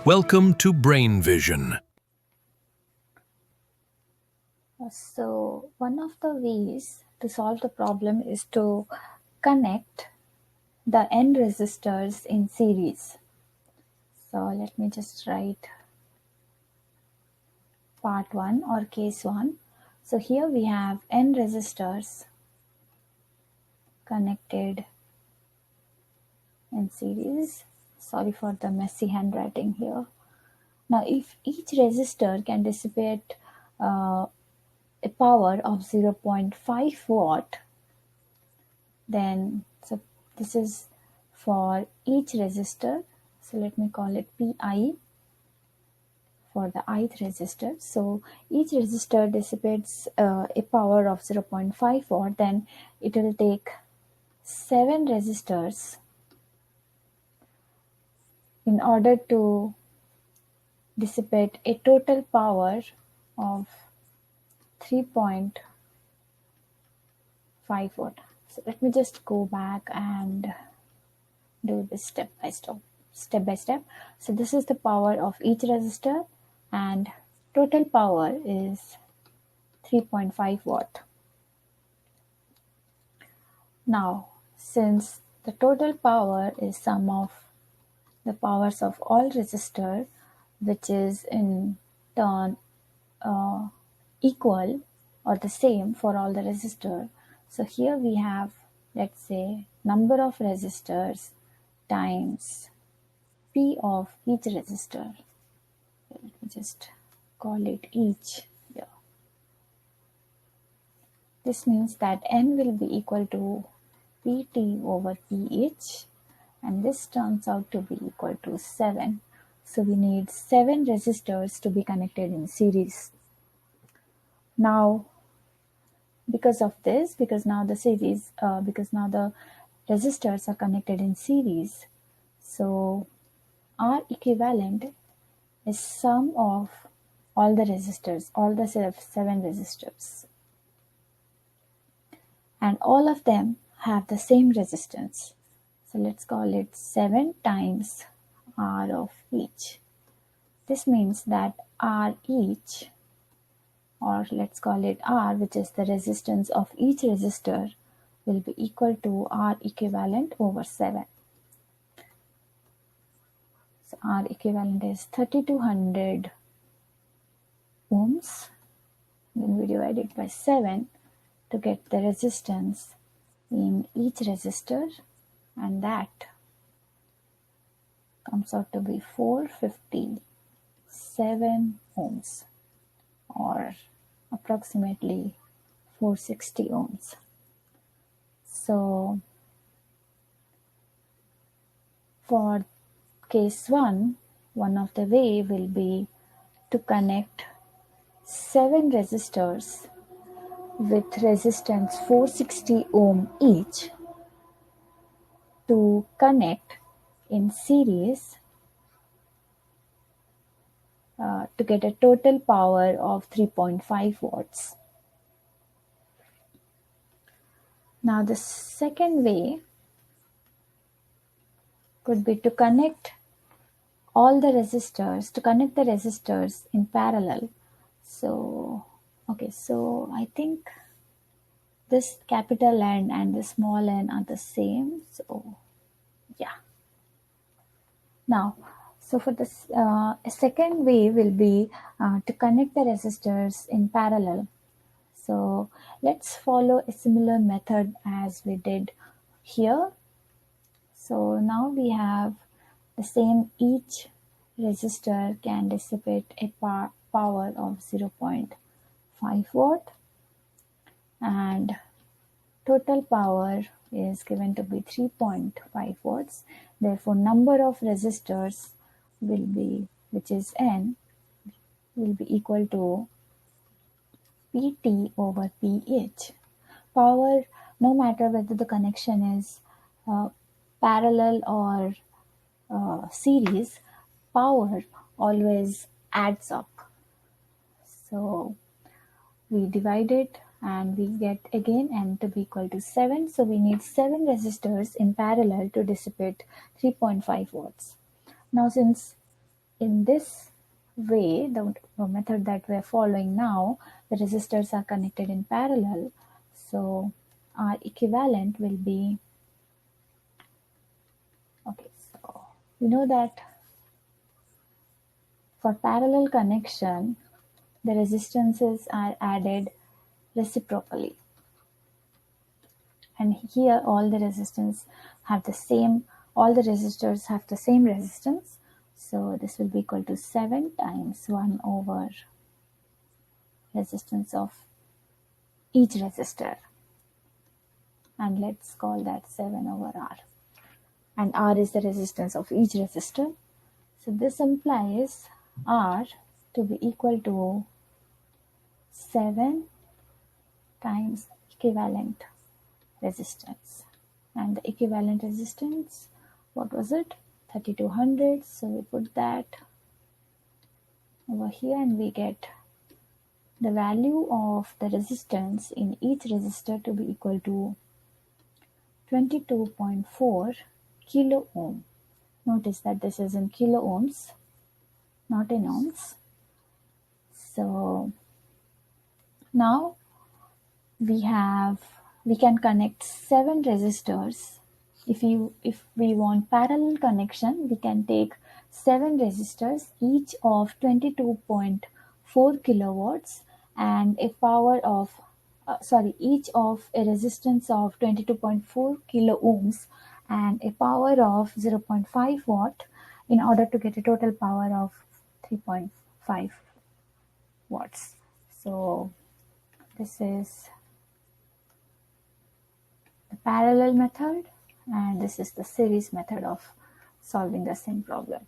Welcome to Brain Vision. So one of the ways to solve the problem is to connect the n resistors in series. So let me just write part 1 or case 1. So here we have n resistors connected in series. Sorry for the messy handwriting here. Now if each resistor can dissipate a power of 0.5 watt, then so this is for each resistor. So let me call it Pi for the ith resistor. So each resistor dissipates a power of 0.5 watt, then it will take 7 resistors in order to dissipate a total power of 3.5 watt. So let me just go back and do this step by step. So this is the power of each resistor, and total power is 3.5 watt. Now, since the total power is sum of the powers of all resistor, which is in turn equal or the same for all the resistor. So here we have, let's say, number of resistors times P of each resistor. Let me just call it each here. This means that N will be equal to Pt over Ph, and this turns out to be equal to 7. So we need 7 resistors to be connected in series. Now, because of this, because now the resistors are connected in series, so R equivalent is sum of all the resistors, all the 7 resistors. And all of them have the same resistance. So let's call it 7 times R of each. This means that R each, or let's call it R, which is the resistance of each resistor, will be equal to R equivalent over 7. So R equivalent is 3200 ohms. Then we divide it by 7 to get the resistance in each resistor, and that comes out to be 457 ohms, or approximately 460 ohms. So for case 1, one of the way will be to connect 7 resistors with resistance 460 ohm each to connect in series to get a total power of 3.5 watts. Now the second way could be to connect all the resistors, in parallel. So, okay, so I think this capital N and the small n are the same. So, yeah. Now, so for this, a second way will be to connect the resistors in parallel. So let's follow a similar method as we did here. So now we have the same, each resistor can dissipate a power of 0.5 watt, and total power is given to be 3.5 watts. Therefore, number of resistors will be, which is N, will be equal to Pt over Ph. Power, no matter whether the connection is parallel or series, power always adds up. So we divide it and we get again N to be equal to 7. So we need 7 resistors in parallel to dissipate 3.5 watts. Now since in this way, the method that we're following now, the resistors are connected in parallel. So our equivalent will be, okay, so we know that for parallel connection, the resistances are added reciprocally. And here all the resistance have the same, all the resistors have the same resistance. So this will be equal to 7 times 1 over resistance of each resistor. And let's call that 7 over R. And R is the resistance of each resistor. So this implies R to be equal to 7 times equivalent resistance. And the equivalent resistance, what was it? 3200. So we put that over here and we get the value of the resistance in each resistor to be equal to 22.4 kilo ohm. Notice that this is in kilo ohms, not in ohms. So now we can connect 7 resistors. If we want parallel connection, we can take 7 resistors, each of 22.4 kilowatts and a power of each of a resistance of 22.4 kilo ohms and a power of 0.5 watt in order to get a total power of 3.5 watts. So this is the parallel method and this is the series method of solving the same problem.